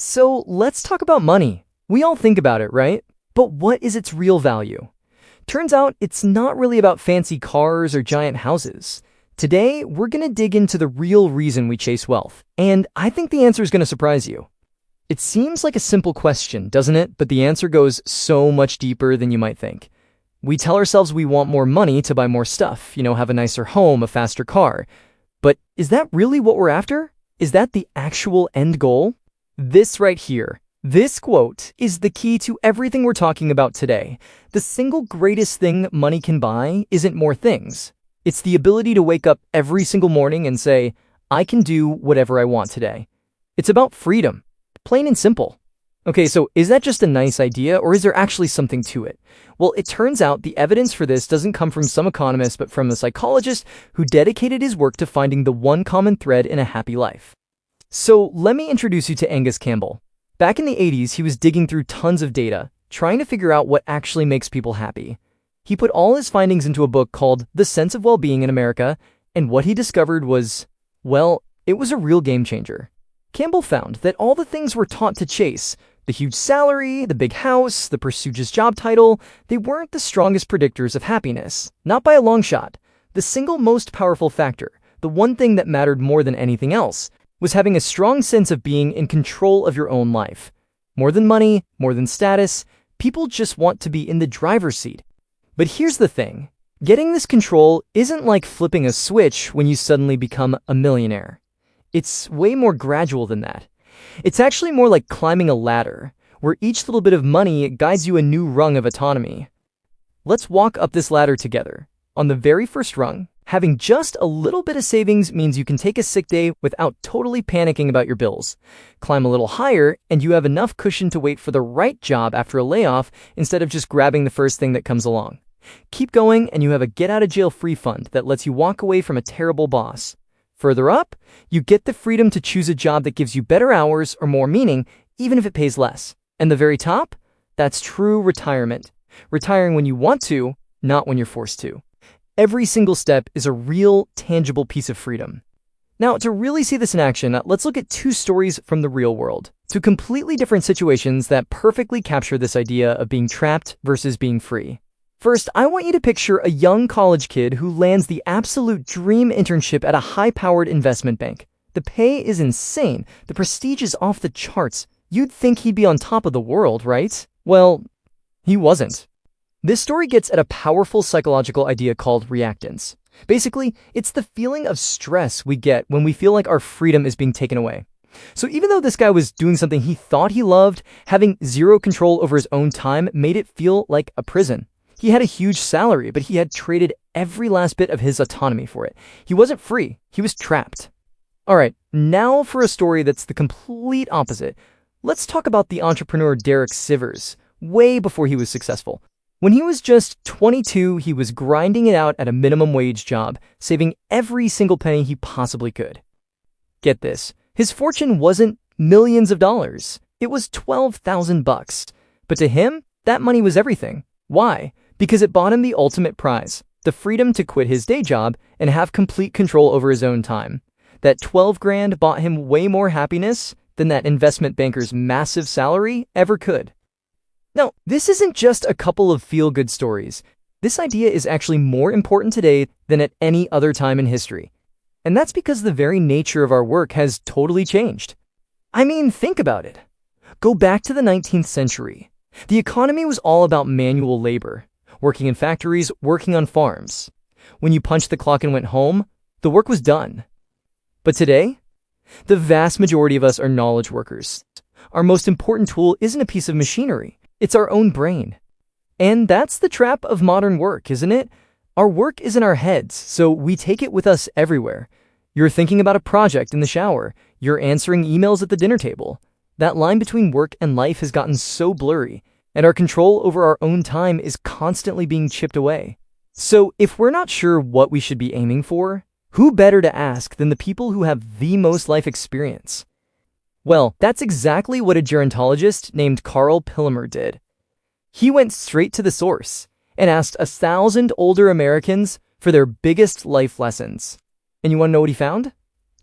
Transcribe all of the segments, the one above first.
So let's talk about money. We all think about it, right? But what is its real value? Turns out it's not really about fancy cars or giant houses. Today, we're going to dig into the real reason we chase wealth, and I think the answer is going to surprise you. It seems like a simple question, doesn't it? But the answer goes so much deeper than you might think. We tell ourselves we want more money to buy more stuff, have a nicer home, a faster car. But is that really what we're after? Is that the actual end goal? This right here, this quote, is the key to everything we're talking about today. The single greatest thing money can buy isn't more things. It's the ability to wake up every single morning and say, I can do whatever I want today. It's about freedom, plain and simple. Okay, so is that just a nice idea, or is there actually something to it? Well, it turns out the evidence for this doesn't come from some economist, but from a psychologist who dedicated his work to finding the one common thread in a happy life. So let me introduce you to Angus Campbell. Back in the 80s, he was digging through tons of data, trying to figure out what actually makes people happy. He put all his findings into a book called The Sense of Well-Being in America, and what he discovered was, well, it was a real game changer. Campbell found that all the things we're taught to chase, the huge salary, the big house, the prestigious job title, they weren't the strongest predictors of happiness, not by a long shot. The single most powerful factor, the one thing that mattered more than anything else, was having a strong sense of being in control of your own life. More than money, more than status, people just want to be in the driver's seat. But here's the thing. Getting this control isn't like flipping a switch when you suddenly become a millionaire. It's way more gradual than that. It's actually more like climbing a ladder, where each little bit of money guides you a new rung of autonomy. Let's walk up this ladder together. On the very first rung, having just a little bit of savings means you can take a sick day without totally panicking about your bills. Climb a little higher, and you have enough cushion to wait for the right job after a layoff instead of just grabbing the first thing that comes along. Keep going, and you have a get-out-of-jail-free fund that lets you walk away from a terrible boss. Further up, you get the freedom to choose a job that gives you better hours or more meaning, even if it pays less. And the very top? That's true retirement. Retiring when you want to, not when you're forced to. Every single step is a real, tangible piece of freedom. Now, to really see this in action, let's look at two stories from the real world. Two completely different situations that perfectly capture this idea of being trapped versus being free. First, I want you to picture a young college kid who lands the absolute dream internship at a high-powered investment bank. The pay is insane. The prestige is off the charts. You'd think he'd be on top of the world, right? Well, he wasn't. This story gets at a powerful psychological idea called reactance. Basically, it's the feeling of stress we get when we feel like our freedom is being taken away. So even though this guy was doing something he thought he loved, having zero control over his own time made it feel like a prison. He had a huge salary, but he had traded every last bit of his autonomy for it. He wasn't free. He was trapped. All right, now for a story that's the complete opposite. Let's talk about the entrepreneur Derek Sivers, way before he was successful. When he was just 22, he was grinding it out at a minimum wage job, saving every single penny he possibly could. Get this, his fortune wasn't millions of dollars. It was $12,000. But to him, that money was everything. Why? Because it bought him the ultimate prize, the freedom to quit his day job and have complete control over his own time. That 12 grand bought him way more happiness than that investment banker's massive salary ever could. Now, this isn't just a couple of feel-good stories. This idea is actually more important today than at any other time in history. And that's because the very nature of our work has totally changed. I mean, think about it. Go back to the 19th century. The economy was all about manual labor, working in factories, working on farms. When you punched the clock and went home, the work was done. But today, the vast majority of us are knowledge workers. Our most important tool isn't a piece of machinery, it's our own brain. And that's the trap of modern work, isn't it? Our work is in our heads, so we take it with us everywhere. You're thinking about a project in the shower, you're answering emails at the dinner table. That line between work and life has gotten so blurry, and our control over our own time is constantly being chipped away. So if we're not sure what we should be aiming for, who better to ask than the people who have the most life experience? Well, that's exactly what a gerontologist named Karl Pillemer did. He went straight to the source and asked 1,000 older Americans for their biggest life lessons. And you want to know what he found?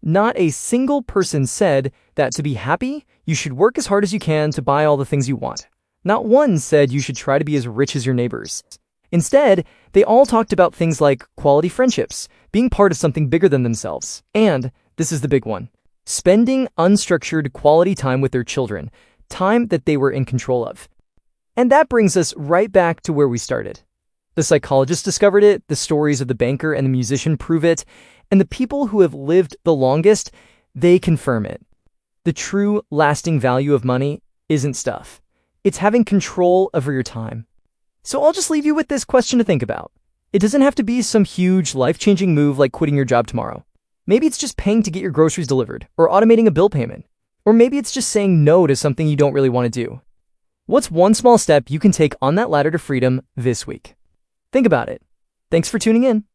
Not a single person said that to be happy, you should work as hard as you can to buy all the things you want. Not one said you should try to be as rich as your neighbors. Instead, they all talked about things like quality friendships, being part of something bigger than themselves, and, this is the big one, spending unstructured quality time with their children, time that they were in control of. And that brings us right back to where we started. The psychologist discovered it, the stories of the banker and the musician prove it, and the people who have lived the longest, they confirm it. The true, lasting value of money isn't stuff. It's having control over your time. So I'll just leave you with this question to think about. It doesn't have to be some huge, life-changing move like quitting your job tomorrow. Maybe it's just paying to get your groceries delivered, or automating a bill payment. Or maybe it's just saying no to something you don't really want to do. What's one small step you can take on that ladder to freedom this week? Think about it. Thanks for tuning in.